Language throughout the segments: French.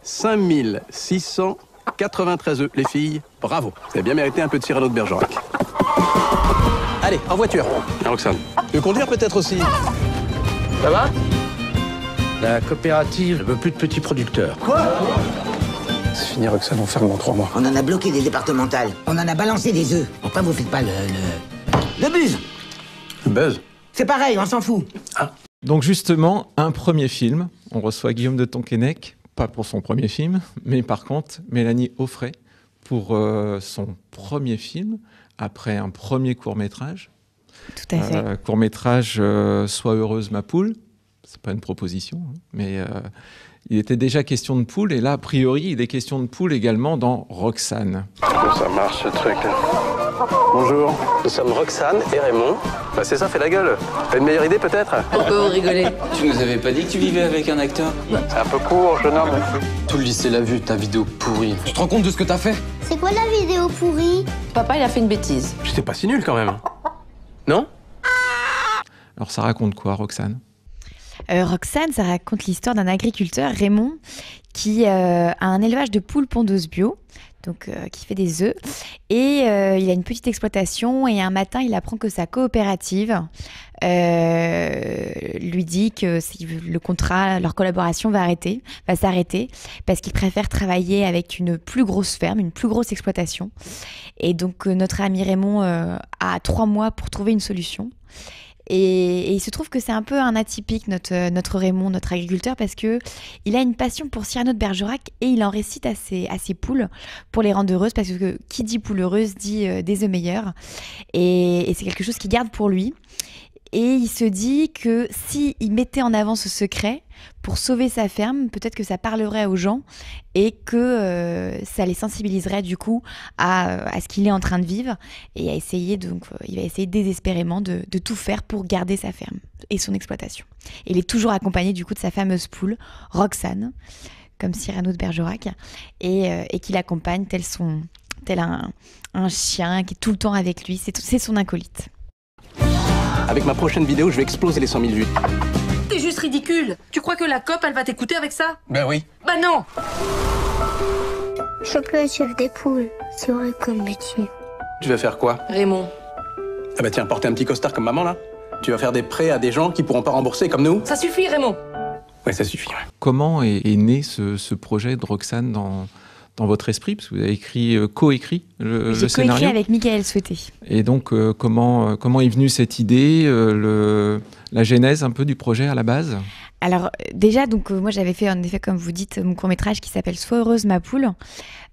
5693 œufs. Les filles, bravo. Vous avez bien mérité un peu de Cyrano de Bergerac. Allez, en voiture. Roxane. Tu veux conduire peut-être aussi? Ça va? La coopérative ne veut plus de petits producteurs. Quoi? C'est fini, Roxane, on ferme dans 3 mois. On en a bloqué des départementales. On en a balancé des œufs. Pourquoi vous faites pas le buzz? Le buzz? C'est pareil, on s'en fout. Ah. Donc justement, un premier film. On reçoit Guillaume de Tonquénec, pas pour son premier film, mais par contre, Mélanie Offray pour son premier film, après un premier court-métrage. Tout à fait. Court-métrage Sois heureuse ma poule. C'est pas une proposition, hein, mais il était déjà question de poule, et là, a priori, il est question de poule également dans Roxane. Comment ça marche, ce truc, là? Bonjour, nous sommes Roxane et Raymond. Bah c'est ça, fais la gueule. T'as une meilleure idée, peut-être? Pourquoi vous rigolez? Tu nous avais pas dit que tu vivais avec un acteur? C'est un peu court, jeune homme. Tout le lycée l'a vu, ta vidéo pourrie. Tu te rends compte de ce que t'as fait? C'est quoi la vidéo pourrie? Papa, il a fait une bêtise. J'étais pas si nul, quand même. Non? Alors ça raconte quoi, Roxane? Roxane, ça raconte l'histoire d'un agriculteur, Raymond, qui a un élevage de poules pondeuses bio, donc qui fait des œufs. Et il a une petite exploitation, et un matin, il apprend que sa coopérative lui dit que le contrat, leur collaboration va s'arrêter, parce qu'il préfère travailler avec une plus grosse ferme, une plus grosse exploitation. Et donc notre ami Raymond a 3 mois pour trouver une solution. Et il se trouve que c'est un peu un atypique, notre Raymond, notre agriculteur, parce que il a une passion pour Cyrano de Bergerac, et il en récite à ses poules pour les rendre heureuses, parce que qui dit poule heureuse dit des œufs meilleurs, et c'est quelque chose qu'il garde pour lui. Et il se dit que s'il mettait en avant ce secret pour sauver sa ferme, peut-être que ça parlerait aux gens, et que ça les sensibiliserait du coup à ce qu'il est en train de vivre, et à essayer, donc il va essayer désespérément de tout faire pour garder sa ferme et son exploitation. Et il est toujours accompagné du coup de sa fameuse poule, Roxane, comme Cyrano de Bergerac, et qui l'accompagne tel un chien qui est tout le temps avec lui, c'est son acolyte. Avec ma prochaine vidéo, je vais exploser les 100 000 vues. T'es juste ridicule. Tu crois que la COP, elle va t'écouter avec ça? Ben oui. Bah non. Je peux être chef des poules. C'est vrai comme métier. Tu vas faire quoi? Raymond. Ah bah tiens, porter un petit costard comme maman, là. Tu vas faire des prêts à des gens qui pourront pas rembourser comme nous? Ça suffit, Raymond. Ouais, ça suffit, ouais. Comment est né ce projet de Roxane dans votre esprit, parce que vous avez coécrit le J'ai scénario. coécrit avec Michael Souhaité. Et donc, comment est venue cette idée, la genèse un peu du projet à la base? Alors déjà, donc moi j'avais fait en effet, comme vous dites, mon court-métrage qui s'appelle Sois heureuse ma poule,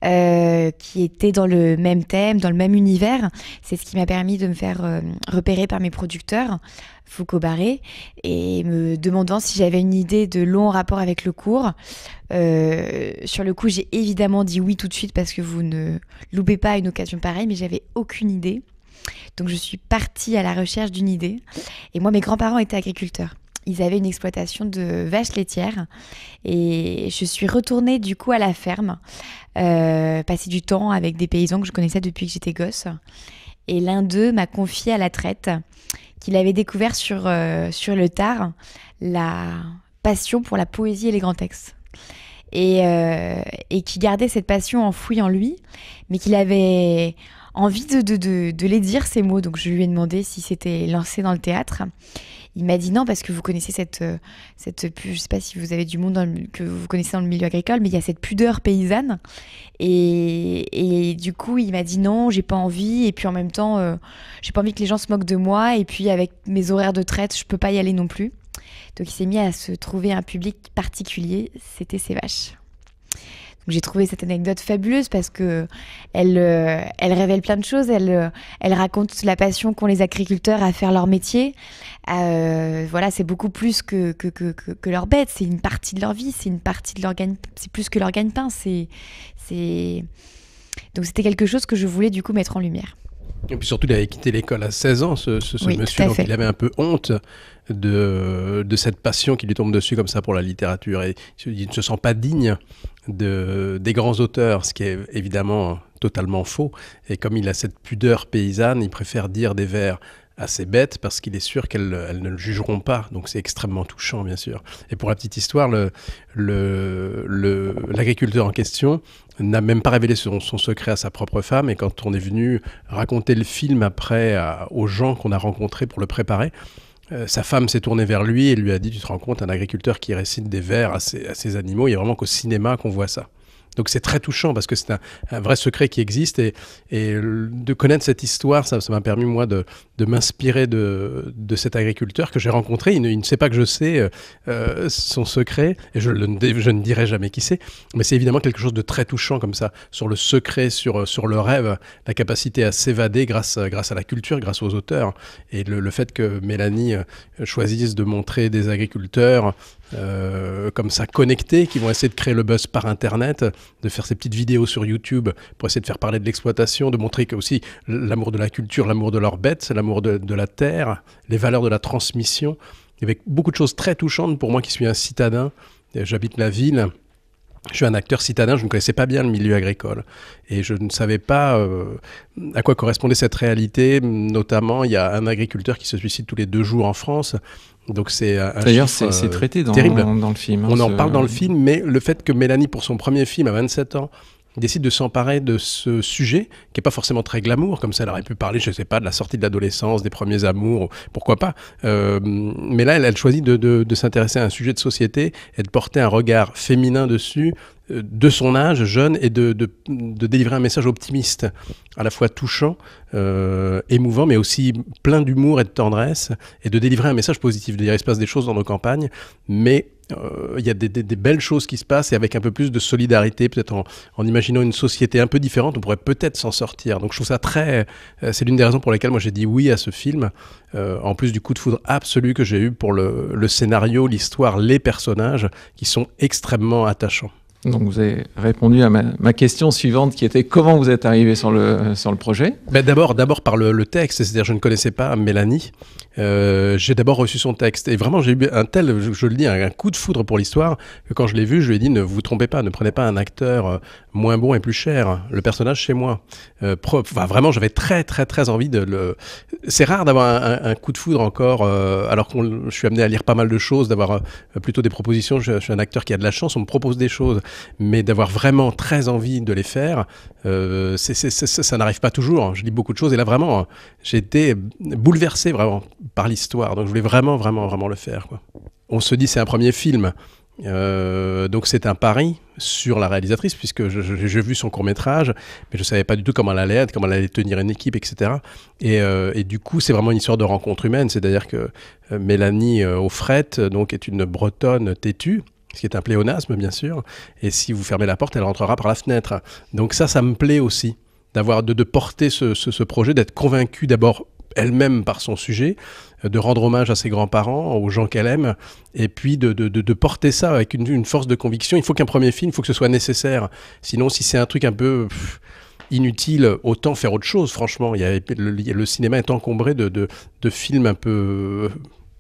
qui était dans le même thème, dans le même univers. C'est ce qui m'a permis de me faire repérer par mes producteurs, Foucault Barré, et me demandant si j'avais une idée de long rapport avec le cours. Sur le coup, j'ai évidemment dit oui tout de suite, parce que vous ne loupez pas une occasion pareille, mais j'avais aucune idée. Donc je suis partie à la recherche d'une idée. Et moi, mes grands-parents étaient agriculteurs. Ils avaient une exploitation de vaches laitières, et je suis retournée du coup à la ferme, passer du temps avec des paysans que je connaissais depuis que j'étais gosse. Et l'un d'eux m'a confié à la traite qu'il avait découvert sur le tard la passion pour la poésie et les grands textes. Et qui gardait cette passion enfouie en lui, mais qu'il avait envie de les dire, ces mots. Donc je lui ai demandé si c'était lancé dans le théâtre. Il m'a dit non, parce que vous connaissez cette je sais pas si vous avez du monde que vous connaissez dans le milieu agricole, mais il y a cette pudeur paysanne. Et du coup, il m'a dit non, j'ai pas envie. Et puis en même temps, j'ai pas envie que les gens se moquent de moi. Et puis avec mes horaires de traite, je peux pas y aller non plus. Donc il s'est mis à se trouver un public particulier, c'était ses vaches. Donc j'ai trouvé cette anecdote fabuleuse, parce que elle révèle plein de choses. Elle raconte la passion qu'ont les agriculteurs à faire leur métier. Voilà, c'est beaucoup plus que leurs bêtes. C'est une partie de leur vie, c'est une partie de leur c'est plus que leur gagne-pain. Donc c'était quelque chose que je voulais du coup mettre en lumière. Et puis surtout, il avait quitté l'école à 16 ans, ce Oui, monsieur, donc fait. il avait un peu honte de cette passion qui lui tombe dessus comme ça pour la littérature. Et il ne se sent pas digne des grands auteurs, ce qui est évidemment totalement faux. Et comme il a cette pudeur paysanne, il préfère dire des vers ses bêtes parce qu'il est sûr qu'elles ne le jugeront pas. Donc c'est extrêmement touchant, bien sûr. Et pour la petite histoire, l'agriculteur en question n'a même pas révélé son secret à sa propre femme. Et quand on est venu raconter le film après aux gens qu'on a rencontrés pour le préparer, sa femme s'est tournée vers lui et lui a dit « Tu te rends compte, un agriculteur qui récite des vers à ses animaux, il n'y a vraiment qu'au cinéma qu'on voit ça. » Donc c'est très touchant parce que c'est un vrai secret qui existe et de connaître cette histoire, ça m'a permis moi de m'inspirer de cet agriculteur que j'ai rencontré. Il ne sait pas que je sais son secret et je ne dirai jamais qui c'est. Mais c'est évidemment quelque chose de très touchant comme ça, sur le secret, sur le rêve, la capacité à s'évader grâce à la culture, grâce aux auteurs. Et le fait que Mélanie choisisse de montrer des agriculteurs comme ça connectés, qui vont essayer de créer le buzz par Internet, de faire ces petites vidéos sur YouTube pour essayer de faire parler de l'exploitation, de montrer que aussi l'amour de la culture, l'amour de leurs bêtes, l'amour de la terre, les valeurs de la transmission. Il y avait beaucoup de choses très touchantes pour moi qui suis un citadin. J'habite la ville. Je suis un acteur citadin, je ne connaissais pas bien le milieu agricole et je ne savais pas à quoi correspondait cette réalité. Notamment, il y a un agriculteur qui se suicide tous les 2 jours en France. Donc c'est d'ailleurs c'est traité dans le film. On en parle dans le film, mais le fait que Mélanie, pour son premier film à 27 ans, décide de s'emparer de ce sujet, qui n'est pas forcément très glamour, comme ça elle aurait pu parler, je ne sais pas, de la sortie de l'adolescence, des premiers amours, pourquoi pas. Mais là, elle choisit de s'intéresser à un sujet de société et de porter un regard féminin dessus, de son âge, jeune, et de délivrer un message optimiste, à la fois touchant, émouvant, mais aussi plein d'humour et de tendresse, et de délivrer un message positif. De dire, il se passe des choses dans nos campagnes, mais il y a des belles choses qui se passent, et avec un peu plus de solidarité, peut-être en imaginant une société un peu différente, on pourrait peut-être s'en sortir. Donc je trouve ça c'est l'une des raisons pour lesquelles moi j'ai dit oui à ce film, en plus du coup de foudre absolu que j'ai eu pour le scénario, l'histoire, les personnages, qui sont extrêmement attachants. Donc vous avez répondu à ma question suivante qui était comment vous êtes arrivé sur le projet. D'abord par le texte, c'est-à-dire je ne connaissais pas Mélanie. J'ai d'abord reçu son texte et vraiment j'ai eu un tel, je le dis, un coup de foudre pour l'histoire que quand je l'ai vu, je lui ai dit ne vous trompez pas, ne prenez pas un acteur moins bon et plus cher. Le personnage chez moi. Vraiment, j'avais très très très envie de le. C'est rare d'avoir un coup de foudre encore, alors que je suis amené à lire pas mal de choses, d'avoir plutôt des propositions. Je suis un acteur qui a de la chance, on me propose des choses, mais d'avoir vraiment très envie de les faire, ça n'arrive pas toujours. Je lis beaucoup de choses et là vraiment, j'ai été bouleversé vraiment par l'histoire. Donc je voulais vraiment le faire, quoi. On se dit c'est un premier film. Donc c'est un pari sur la réalisatrice puisque j'ai vu son court-métrage mais je savais pas du tout comment elle allait être, comment elle allait tenir une équipe, etc. Et du coup c'est vraiment une histoire de rencontre humaine, c'est-à-dire que Mélanie Offrette donc est une Bretonne têtue, ce qui est un pléonasme bien sûr, et si vous fermez la porte elle rentrera par la fenêtre. Donc ça me plaît aussi de porter ce projet, d'être convaincue d'abord elle-même par son sujet, de rendre hommage à ses grands-parents, aux gens qu'elle aime, et puis de porter ça avec une force de conviction. Il faut qu'un premier film, il faut que ce soit nécessaire. Sinon, si c'est un truc un peu inutile, autant faire autre chose, franchement. Le cinéma est encombré de films un peu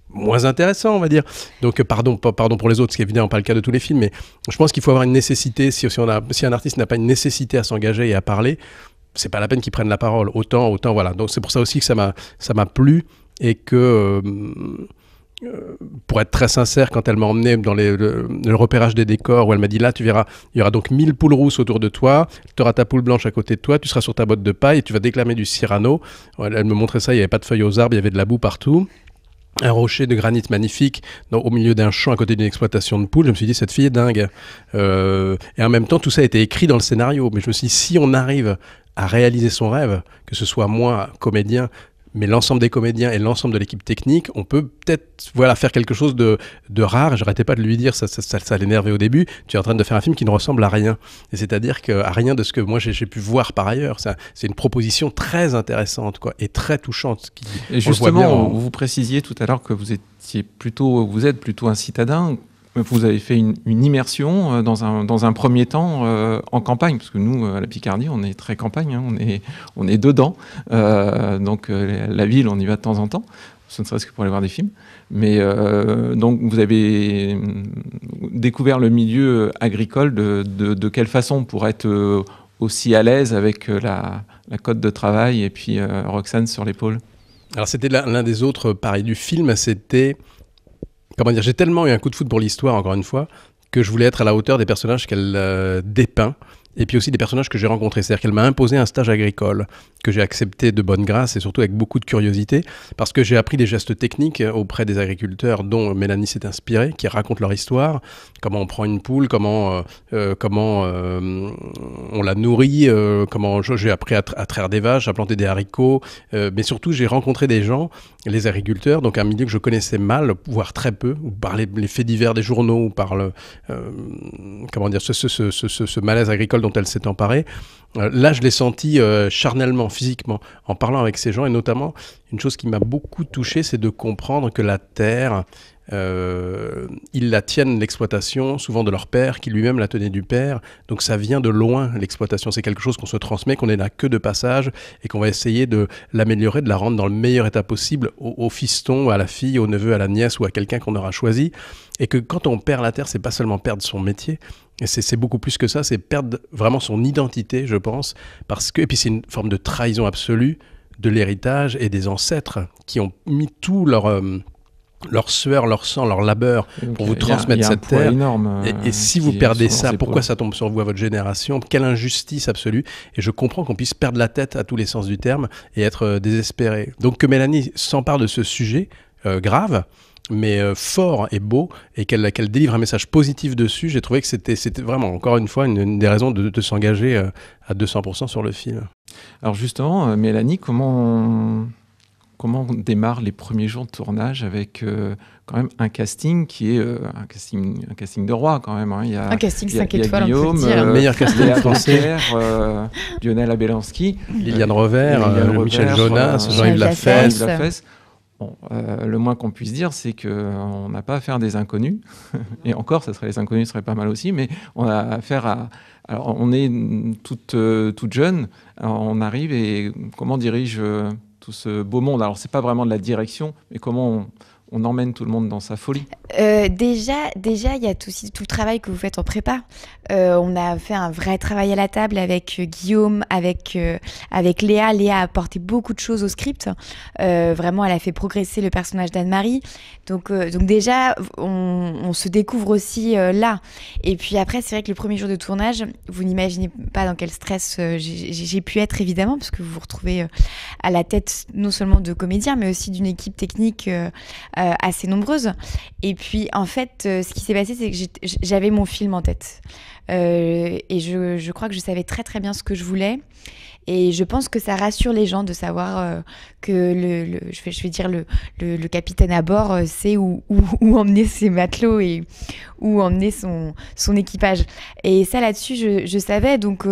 moins intéressants, on va dire. Donc, pardon pour les autres, ce qui est évidemment pas le cas de tous les films, mais je pense qu'il faut avoir une nécessité. Si un artiste n'a pas une nécessité à s'engager et à parler, c'est pas la peine qu'ils prennent la parole. Autant, voilà. Donc c'est pour ça aussi que ça m'a plu et que, pour être très sincère, quand elle m'a emmené dans le repérage des décors, où elle m'a dit là, tu verras, il y aura donc 1000 poules rousses autour de toi, tu auras ta poule blanche à côté de toi, tu seras sur ta botte de paille et tu vas déclamer du Cyrano. Elle me montrait ça, il n'y avait pas de feuilles aux arbres, il y avait de la boue partout. Un rocher de granit magnifique au milieu d'un champ à côté d'une exploitation de poules. Je me suis dit, cette fille est dingue. Et en même temps, tout ça a été écrit dans le scénario. Mais je me suis dit, si on arrive à réaliser son rêve, que ce soit moi, comédien, mais l'ensemble des comédiens et l'ensemble de l'équipe technique, on peut peut-être faire quelque chose de rare. J'arrêtais pas de lui dire, ça l'énervait au début, tu es en train de faire un film qui ne ressemble à rien. Et c'est-à-dire à rien de ce que moi j'ai pu voir par ailleurs. C'est une proposition très intéressante, quoi, et très touchante. Et justement, vous précisiez tout à l'heure que vous êtes plutôt un citadin. Vous avez fait une immersion dans un premier temps en campagne, parce que nous, à la Picardie, on est très campagne, hein, on est dedans. Donc la ville, on y va de temps en temps, ce ne serait-ce que pour aller voir des films. Mais donc vous avez découvert le milieu agricole de quelle façon pour être aussi à l'aise avec la cote de travail et puis Roxane sur l'épaule? Alors c'était l'un des autres pareil du film, c'était, comment dire, j'ai tellement eu un coup de foudre pour l'histoire, encore une fois, que je voulais être à la hauteur des personnages qu'elle dépeint, et puis aussi des personnages que j'ai rencontrés. C'est-à-dire qu'elle m'a imposé un stage agricole que j'ai accepté de bonne grâce et surtout avec beaucoup de curiosité, parce que j'ai appris des gestes techniques auprès des agriculteurs dont Mélanie s'est inspirée, qui racontent leur histoire, comment on prend une poule, comment on la nourrit, comment j'ai appris à traire des vaches, à planter des haricots, mais surtout j'ai rencontré des gens, les agriculteurs, donc un milieu que je connaissais mal, voire très peu, ou par les faits divers des journaux, ou par ce malaise agricole dont elle s'est emparée. Là, je l'ai senti charnellement, physiquement, en parlant avec ces gens, et notamment, une chose qui m'a beaucoup touché, c'est de comprendre que la terre, ils la tiennent, l'exploitation, souvent de leur père, qui lui-même la tenait du père, donc ça vient de loin, l'exploitation, c'est quelque chose qu'on se transmet, qu'on n'est là que de passage, et qu'on va essayer de l'améliorer, de la rendre dans le meilleur état possible au fiston, à la fille, au neveu, à la nièce, ou à quelqu'un qu'on aura choisi, et que quand on perd la terre, c'est pas seulement perdre son métier, et c'est beaucoup plus que ça, c'est perdre vraiment son identité, je pense, parce que, et puis c'est une forme de trahison absolue de l'héritage et des ancêtres qui ont mis tout leur sueur, leur sang, leur labeur pour vous transmettre cette terre. Énorme, et si vous perdez ça, pourquoi ça tombe sur vous, à votre génération? Quelle injustice absolue. Et je comprends qu'on puisse perdre la tête à tous les sens du terme et être désespéré. Donc que Mélanie s'empare de ce sujet grave, mais fort et beau, et qu'elle délivre un message positif dessus, j'ai trouvé que c'était vraiment, encore une fois, une des raisons de s'engager à 200% sur le film. Alors justement, Mélanie, comment on démarre les premiers jours de tournage avec quand même un casting qui est un casting de roi quand même. Hein. Il y a, un casting 5 étoiles, Guillaume, on peut le dire. Meilleur casting français. Lionel Abelansky, Liliane Revers, Michel Jonas, Jean-Yves Lafesse. Bon, le moins qu'on puisse dire, c'est qu'on n'a pas affaire à des inconnus. Et encore, les inconnus seraient pas mal aussi, mais on a affaire à... Alors, on est toute jeune, alors on arrive et comment on dirige tout ce beau monde? Alors, c'est pas vraiment de la direction, mais comment on emmène tout le monde dans sa folie? Déjà, il y a tout le travail que vous faites en prépa. On a fait un vrai travail à la table avec Guillaume, avec Léa. Léa a apporté beaucoup de choses au script. Vraiment, elle a fait progresser le personnage d'Anne-Marie. Donc déjà, on se découvre aussi là. Et puis après, c'est vrai que le premier jour de tournage, vous n'imaginez pas dans quel stress j'ai pu être, évidemment, parce que vous vous retrouvez à la tête non seulement de comédiens, mais aussi d'une équipe technique assez nombreuse. Et puis, en fait, ce qui s'est passé, c'est que j'avais mon film en tête. Et je crois que je savais très, très bien ce que je voulais. Et je pense que ça rassure les gens de savoir que je vais dire le capitaine à bord sait où emmener ses matelots et où emmener son équipage. Et ça, là-dessus, je savais. Donc,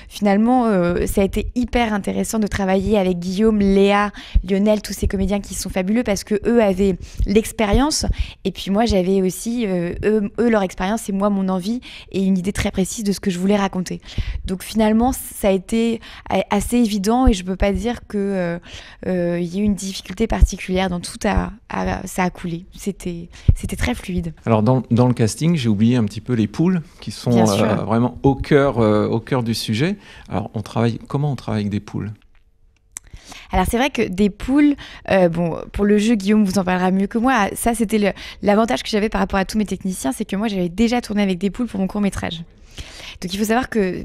finalement, ça a été hyper intéressant de travailler avec Guillaume, Léa, Lionel, tous ces comédiens qui sont fabuleux parce qu'eux avaient l'expérience. Et puis moi, j'avais aussi, eux, leur expérience et moi, mon envie et une idée très précise de ce que je voulais raconter. Donc, finalement, ça a été assez évident et je ne peux pas dire qu'il y a eu une difficulté particulière dans tout. Ça a coulé. C'était très fluide. Alors, dans le casting, j'ai oublié un petit peu les poules qui sont vraiment au cœur du sujet. Alors, comment on travaille avec des poules? Alors c'est vrai que des poules, pour le jeu, Guillaume vous en parlera mieux que moi. Ça, c'était l'avantage que j'avais par rapport à tous mes techniciens, c'est que moi, j'avais déjà tourné avec des poules pour mon court-métrage. Donc il faut savoir que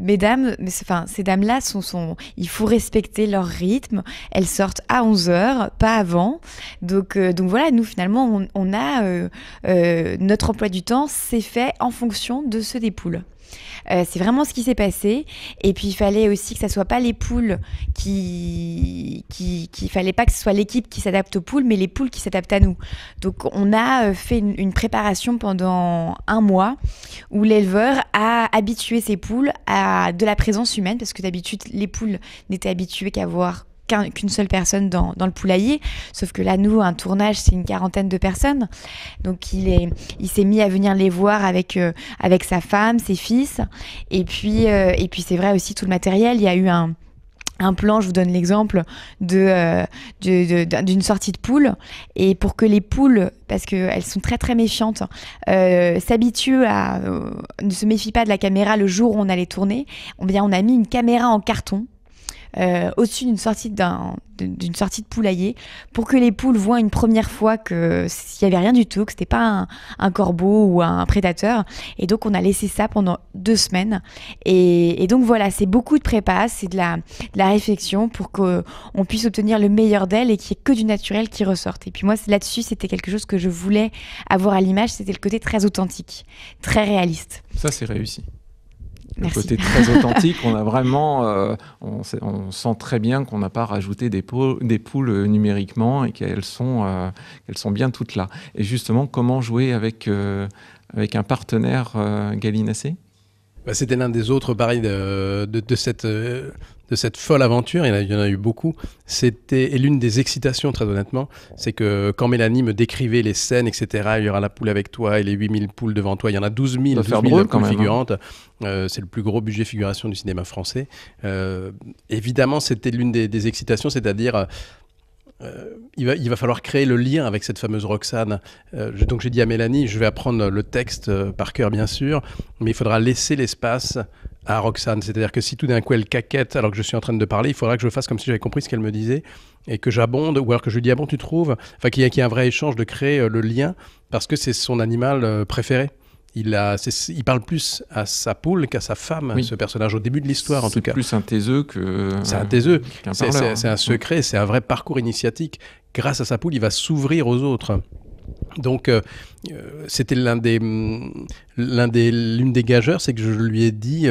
ces dames-là, il faut respecter leur rythme. Elles sortent à 11h, pas avant. Donc voilà, nous finalement, on a notre emploi du temps, c'est fait en fonction de ceux des poules. C'est vraiment ce qui s'est passé. Et puis il fallait aussi que ça soit pas les poules qu'il fallait pas que ce soit l'équipe qui s'adapte aux poules, mais les poules qui s'adaptent à nous. Donc on a fait une préparation pendant 1 mois où l'éleveur a habitué ses poules à de la présence humaine, parce que d'habitude les poules n'étaient habituées qu'à voir qu'une seule personne dans le poulailler, sauf que là, nous, un tournage, c'est une 40aine de personnes, donc il s'est mis à venir les voir avec sa femme, ses fils, et puis c'est vrai aussi tout le matériel. Il y a eu un plan, je vous donne l'exemple d'une sortie de poule, et pour que les poules, parce qu'elles sont très très méfiantes, s'habituent ne se méfient pas de la caméra le jour où on allait tourner, on a mis une caméra en carton au-dessus d'une sortie de poulailler pour que les poules voient une première fois qu'il n'y avait rien du tout, que c'était pas un corbeau ou un prédateur. Et donc on a laissé ça pendant 2 semaines. Et donc voilà, c'est beaucoup de prépa, c'est de la réflexion pour qu'on puisse obtenir le meilleur d'elles et qu'il n'y ait que du naturel qui ressorte. Et puis moi, là-dessus, c'était quelque chose que je voulais avoir à l'image, c'était le côté très authentique, très réaliste. Ça, c'est réussi. Merci. Le côté très authentique, on a vraiment, on sent très bien qu'on n'a pas rajouté des poules numériquement et qu'elles sont bien toutes là. Et justement, comment jouer avec un partenaire gallinacé ? C'était l'un des autres, pareil, de cette folle aventure, il y en a eu beaucoup. Et l'une des excitations, très honnêtement, c'est que quand Mélanie me décrivait les scènes, etc., il y aura la poule avec toi et les 8000 poules devant toi, il y en a 12 000 poules figurantes. C'est le plus gros budget figuration du cinéma français. Évidemment, c'était l'une des excitations, c'est-à-dire... il va falloir créer le lien avec cette fameuse Roxane. Donc j'ai dit à Mélanie, je vais apprendre le texte par cœur bien sûr, mais il faudra laisser l'espace à Roxane. C'est-à-dire que si tout d'un coup elle caquette alors que je suis en train de parler, il faudra que je fasse comme si j'avais compris ce qu'elle me disait et que j'abonde, ou alors que je lui dis ah bon tu trouves, enfin qu'il y ait un vrai échange, de créer le lien, parce que c'est son animal préféré. Il parle plus à sa poule qu'à sa femme, oui. Ce personnage, au début de l'histoire en tout cas. C'est plus un taiseux que... C'est un taiseux, c'est un secret, c'est un vrai parcours initiatique. Grâce à sa poule, il va s'ouvrir aux autres. Donc, c'était l'une des gageurs, c'est que je lui ai dit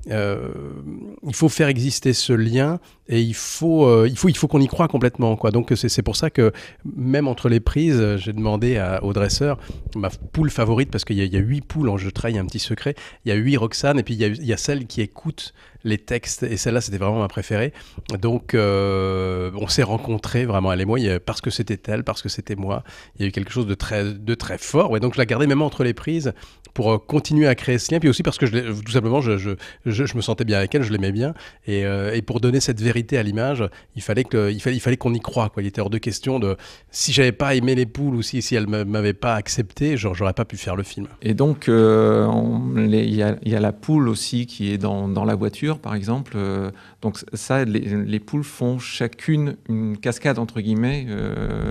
il faut faire exister ce lien et il faut qu'on y croie complètement, quoi. Donc c'est pour ça que même entre les prises, j'ai demandé au dresseur ma poule favorite, parce qu'il y a 8 poules, je trahis un petit secret, il y a 8 Roxane et puis il y a celle qui écoute les textes, et celle-là c'était vraiment ma préférée. Donc on s'est rencontrés vraiment, elle et moi, parce que c'était elle, parce que c'était moi, il y a eu quelque chose de très fort, ouais. Donc je la gardais même entre les prises pour continuer à créer ce lien, puis aussi parce que tout simplement je me sentais bien avec elle, je l'aimais bien, et pour donner cette vérité à l'image, il fallait qu'on y croie, quoi. Il était hors de question de, si j'avais pas aimé les poules ou si elles m'avaient pas accepté, j'aurais pas pu faire le film. Et donc il y a la poule aussi qui est dans la voiture par exemple, donc ça les poules font chacune une cascade entre guillemets.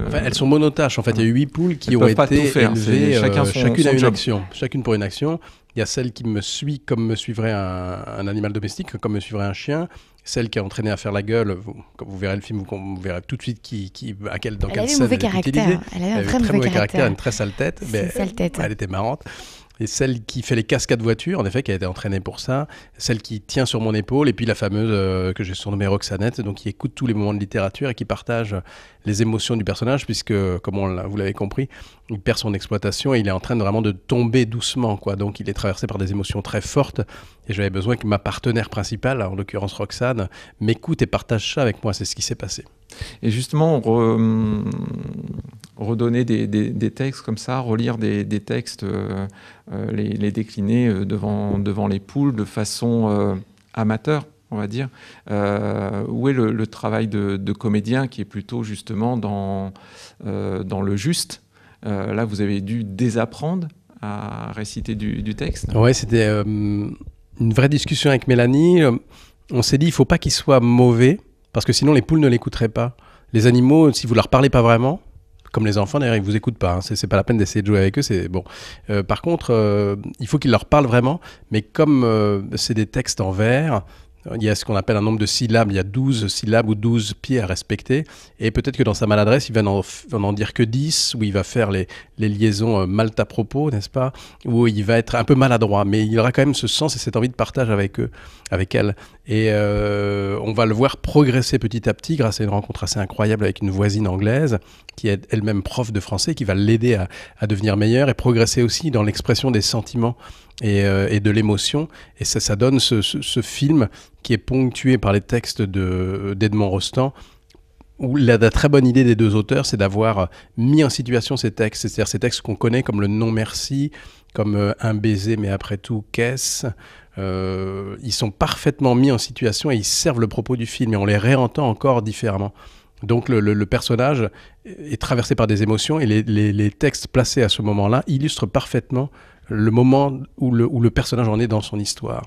Enfin, elles sont monotâches en fait, il y a 8 poules qui ont été élevées, chacune a une action, chacune pour une action. Il y a celle qui me suit comme me suivrait un animal domestique, comme me suivrait un chien. Celle qui est entraînée à faire la gueule, quand vous verrez le film, vous verrez tout de suite dans quelle scène elle est utilisée. Elle avait un très mauvais caractère, une une très sale tête, mais sale tête. Elle était marrante. Et celle qui fait les cascades voitures, en effet, qui a été entraînée pour ça, celle qui tient sur mon épaule, et puis la fameuse que j'ai surnommée Roxanette, donc qui écoute tous les moments de littérature et qui partage les émotions du personnage, puisque, comme vous l'avez compris, il perd son exploitation et il est en train vraiment de tomber doucement, quoi. Donc il est traversé par des émotions très fortes, et j'avais besoin que ma partenaire principale, en l'occurrence Roxane, m'écoute et partage ça avec moi. C'est ce qui s'est passé. Et justement, redonner des textes comme ça, relire des textes, les décliner devant les poules de façon amateur, on va dire. Où est le travail de comédien qui est plutôt justement dans le juste? Là, vous avez dû désapprendre à réciter du texte. Ouais, c'était une vraie discussion avec Mélanie. On s'est dit, il ne faut pas qu'il soit mauvais, parce que sinon les poules ne l'écouteraient pas. Les animaux, si vous leur parlez pas vraiment, comme les enfants d'ailleurs, ils vous écoutent pas, hein. C'est pas la peine d'essayer de jouer avec eux, c'est bon. Par contre, il faut qu'ils leur parlent vraiment, mais comme c'est des textes en vers, il y a ce qu'on appelle un nombre de syllabes, il y a 12 syllabes ou 12 pieds à respecter, et peut-être que dans sa maladresse, il va n'en dire que 10, où il va faire les liaisons mal à propos, n'est-ce pas, où il va être un peu maladroit, mais il aura quand même ce sens et cette envie de partage avec eux, avec elle. Et on va le voir progresser petit à petit grâce à une rencontre assez incroyable avec une voisine anglaise, qui est elle-même prof de français, qui va l'aider à devenir meilleur et progresser aussi dans l'expression des sentiments et de l'émotion. Et ça donne ce film qui est ponctué par les textes d'Edmond Rostand, où la très bonne idée des deux auteurs, c'est d'avoir mis en situation ces textes, c'est-à-dire ces textes qu'on connaît comme le non-merci, comme un baiser, mais après tout, qu'est-ce ? Ils sont parfaitement mis en situation et ils servent le propos du film, et on les réentend encore différemment. Donc le personnage est traversé par des émotions, et les textes placés à ce moment-là illustrent parfaitement le moment où le personnage en est dans son histoire.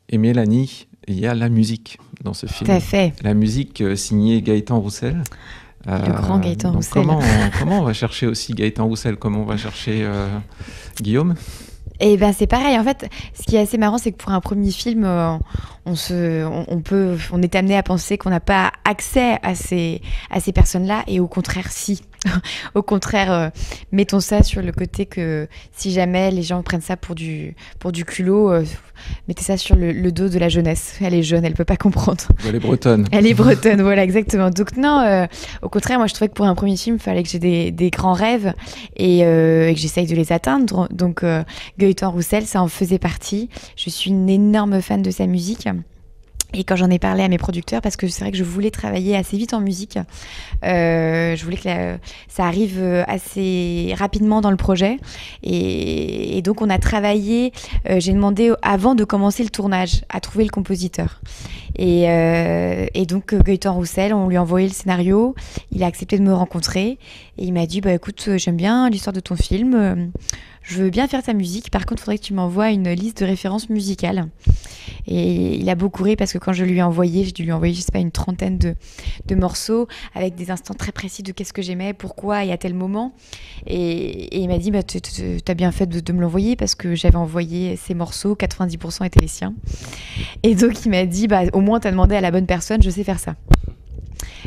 Et Mélanie il y a la musique dans ce film. Tout à fait. La musique signée Gaëtan Roussel. Le grand Gaëtan Roussel. Comment on va chercher aussi Gaëtan Roussel? Comment on va chercher Guillaume? Et ben c'est pareil. En fait, ce qui est assez marrant, c'est que pour un premier film, on est amené à penser qu'on n'a pas accès à ces personnes-là, et au contraire, si. Au contraire, mettons ça sur le côté que si jamais les gens prennent ça pour du culot, mettez ça sur le dos de la jeunesse. Elle est jeune, elle peut pas comprendre. Elle est bretonne. Elle est bretonne, voilà, exactement. Donc non, au contraire, moi je trouvais que pour un premier film, il fallait que j'ai des grands rêves et que j'essaye de les atteindre. Donc Gaëtan Roussel, ça en faisait partie. Je suis une énorme fan de sa musique. Et quand j'en ai parlé à mes producteurs, parce que c'est vrai que je voulais travailler assez vite en musique, je voulais que ça arrive assez rapidement dans le projet. Et donc on a travaillé, j'ai demandé avant de commencer le tournage à trouver le compositeur. Et donc Gaëtan Roussel, on lui a envoyé le scénario, il a accepté de me rencontrer et il m'a dit bah écoute, j'aime bien l'histoire de ton film, je veux bien faire ta musique, par contre il faudrait que tu m'envoies une liste de références musicales. Et il a beaucoup ri parce que quand je lui ai envoyé, j'ai dû lui envoyer, je sais pas, une trentaine de morceaux avec des instants très précis de qu'est-ce que j'aimais, pourquoi et à tel moment. Et il m'a dit, bah, t'as bien fait de me l'envoyer parce que j'avais envoyé ces morceaux, 90% étaient les siens. Et donc il m'a dit, bah, au moins t'as demandé à la bonne personne, je sais faire ça.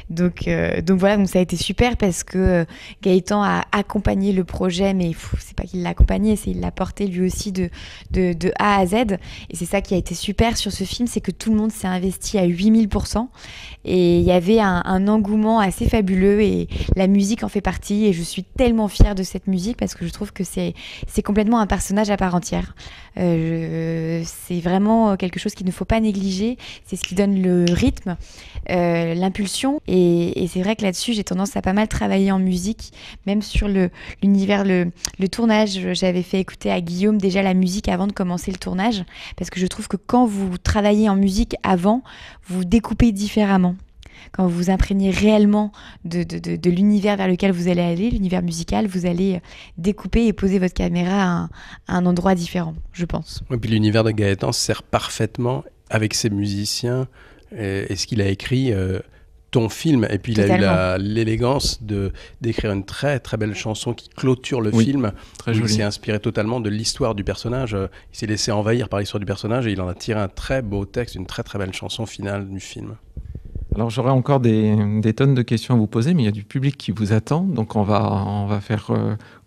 Donc voilà, donc ça a été super parce que Gaëtan a accompagné le projet, mais c'est pas qu'il l'a accompagné, c'est qu'il l'a porté lui aussi de A à Z. Et c'est ça qui a été super sur ce film, c'est que tout le monde s'est investi à 8000%. Et il y avait un engouement assez fabuleux et la musique en fait partie. Et je suis tellement fière de cette musique parce que je trouve que c'est complètement un personnage à part entière. C'est vraiment quelque chose qu'il ne faut pas négliger. C'est ce qui donne le rythme, l'impulsion. Et c'est vrai que là-dessus, j'ai tendance à pas mal travailler en musique, même sur l'univers, le tournage. J'avais fait écouter à Guillaume déjà la musique avant de commencer le tournage, parce que je trouve que quand vous travaillez en musique avant, vous découpez différemment. Quand vous vous imprégnez réellement de l'univers vers lequel vous allez aller, l'univers musical, vous allez découper et poser votre caméra à un endroit différent, je pense. Et puis l'univers de Gaëtan sert parfaitement avec ses musiciens et ce qu'il a écrit... ton film, et puis Totalement. Il a eu l'élégance d'écrire une très très belle chanson qui clôture le film. Très Il joli. s'est inspiré totalement de l'histoire du personnage, il s'est laissé envahir par l'histoire du personnage et il en a tiré un très beau texte, une très très belle chanson finale du film. Alors j'aurais encore des tonnes de questions à vous poser, mais il y a du public qui vous attend, donc on va faire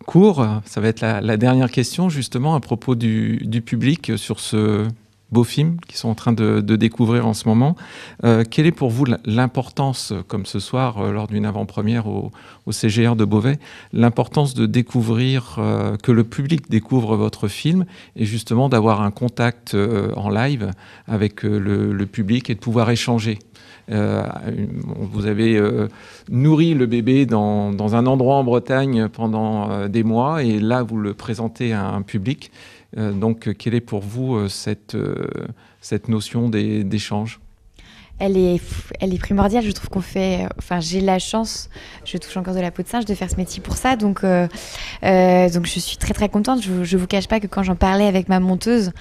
court. Ça va être la dernière question justement à propos du public sur ce beau film qu'ils sont en train de découvrir en ce moment. Quelle est pour vous l'importance, comme ce soir lors d'une avant-première au CGR de Beauvais, l'importance de découvrir, que le public découvre votre film et justement d'avoir un contact en live avec le public et de pouvoir échanger? Vous avez nourri le bébé dans un endroit en Bretagne pendant des mois et là vous le présentez à un public. Donc quelle est pour vous cette notion d'échange ? Elle est primordiale. Je trouve qu'on fait... Enfin, j'ai la chance, je touche encore de la peau de singe, de faire ce métier pour ça. Donc je suis très très contente. Je vous cache pas que quand j'en parlais avec ma monteuse,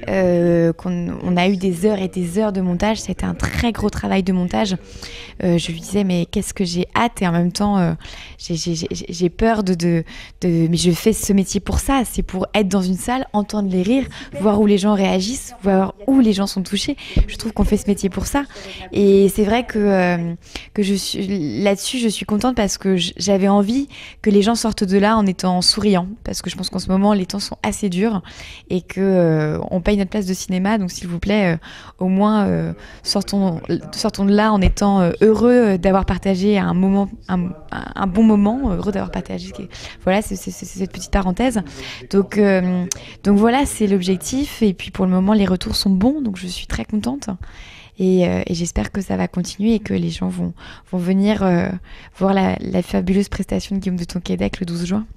qu'on a eu des heures et des heures de montage, c'était un très gros travail de montage. Je lui disais mais qu'est-ce que j'ai hâte, et en même temps j'ai peur mais je fais ce métier pour ça. C'est pour être dans une salle, entendre les rires, voir où les gens réagissent, voir où les gens sont touchés. Je trouve qu'on fait ce métier pour ça. Et c'est vrai que je suis là-dessus, je suis contente parce que j'avais envie que les gens sortent de là en étant souriants, parce que je pense qu'en ce moment les temps sont assez durs et que on paye notre place de cinéma, donc s'il vous plaît, au moins sortons de là en étant heureux d'avoir partagé un moment, un bon moment, heureux d'avoir partagé. Voilà, c'est cette petite parenthèse. Donc voilà, c'est l'objectif. Et puis pour le moment, les retours sont bons, donc je suis très contente. Et j'espère que ça va continuer et que les gens vont venir voir la fabuleuse prestation de Guillaume de Tonquédec le 12 juin.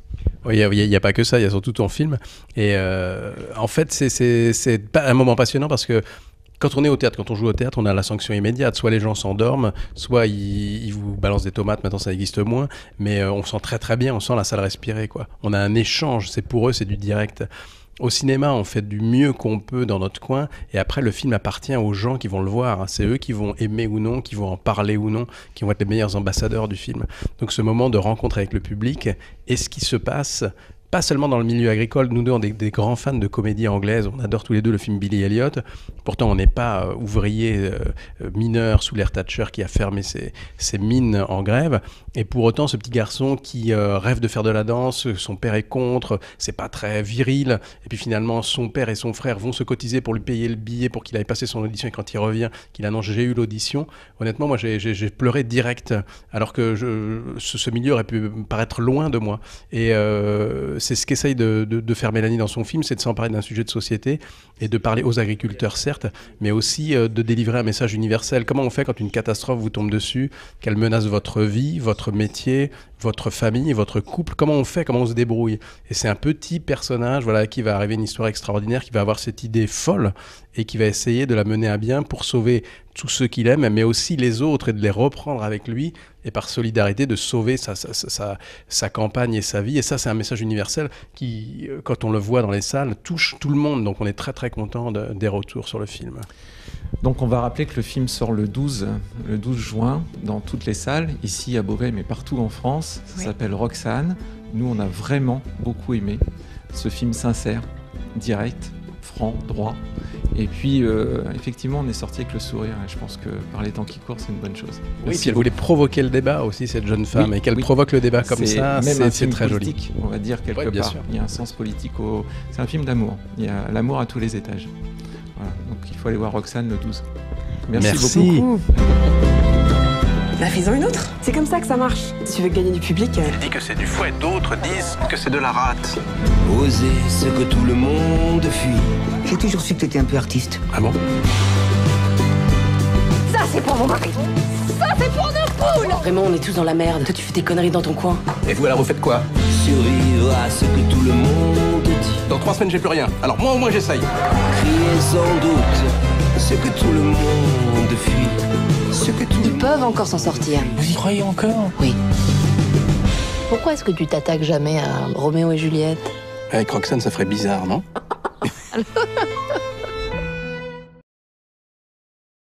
Oui, il n'y a pas que ça, il y a surtout ton film. Et en fait, c'est un moment passionnant parce que quand on est au théâtre, quand on joue au théâtre, on a la sanction immédiate. Soit les gens s'endorment, soit ils vous balancent des tomates, maintenant ça existe moins, mais on sent très très bien, on sent la salle respirer, quoi. On a un échange, c'est pour eux, c'est du direct. Au cinéma, on fait du mieux qu'on peut dans notre coin, et après, le film appartient aux gens qui vont le voir. C'est eux qui vont aimer ou non, qui vont en parler ou non, qui vont être les meilleurs ambassadeurs du film. Donc ce moment de rencontre avec le public est ce qui se passe pas seulement dans le milieu agricole. Nous deux, on est des grands fans de comédie anglaise. On adore tous les deux le film Billy Elliot. Pourtant, on n'est pas ouvrier mineur sous l'ère Thatcher qui a fermé ses mines en grève. Et pour autant, ce petit garçon qui rêve de faire de la danse, son père est contre, c'est pas très viril. Et puis finalement, son père et son frère vont se cotiser pour lui payer le billet pour qu'il aille passer son audition. Et quand il revient, qu'il annonce « j'ai eu l'audition », honnêtement, moi, j'ai pleuré direct. Alors que ce milieu aurait pu paraître loin de moi. Et c'est ce qu'essaye de faire Mélanie dans son film, c'est de s'emparer d'un sujet de société et de parler aux agriculteurs, certes, mais aussi de délivrer un message universel. Comment on fait quand une catastrophe vous tombe dessus, qu'elle menace votre vie, votre métier, votre famille, votre couple? Comment on fait? Comment on se débrouille? Et c'est un petit personnage, voilà, qui va arriver une histoire extraordinaire, qui va avoir cette idée folle et qui va essayer de la mener à bien pour sauver tous ceux qu'il aime, mais aussi les autres, et de les reprendre avec lui, et par solidarité de sauver sa campagne et sa vie. Et ça, c'est un message universel qui, quand on le voit dans les salles, touche tout le monde. Donc on est très très content des retours sur le film. Donc on va rappeler que le film sort le 12 juin dans toutes les salles, ici à Beauvais, mais partout en France. Ça s'appelle Roxane. Nous, on a vraiment beaucoup aimé ce film sincère, direct, franc, droit. Et puis, effectivement, on est sorti avec le sourire. Et je pense que par les temps qui courent, c'est une bonne chose. Oui, puis elle voulait provoquer le débat aussi, cette jeune femme, et qu'elle provoque le débat comme ça, c'est très joli. On va dire quelque part. Sûr. Il y a un sens politique. C'est un film d'amour. Il y a l'amour à tous les étages. Voilà. Donc il faut aller voir Roxane le 12. Merci beaucoup. La fais-en une autre. C'est comme ça que ça marche. Si tu veux gagner du public... Elle dit que c'est du fouet, d'autres disent que c'est de la rate. Oser ce que tout le monde fuit. J'ai toujours su que t'étais un peu artiste. Ah bon? Ça, c'est pour mon mari. Ça, c'est pour nos poules. Vraiment, on est tous dans la merde. Toi, tu fais tes conneries dans ton coin. Et vous, alors, vous faites quoi? Survivre à ce que tout le monde dit. Dans 3 semaines, j'ai plus rien. Alors moi, au moins, j'essaye. Crier sans doute ce que tout le monde fuit. Ils peuvent encore s'en sortir. Vous y croyez encore? Oui. Pourquoi est-ce que tu t'attaques jamais à Roméo et Juliette? Avec Roxane, ça ferait bizarre, non?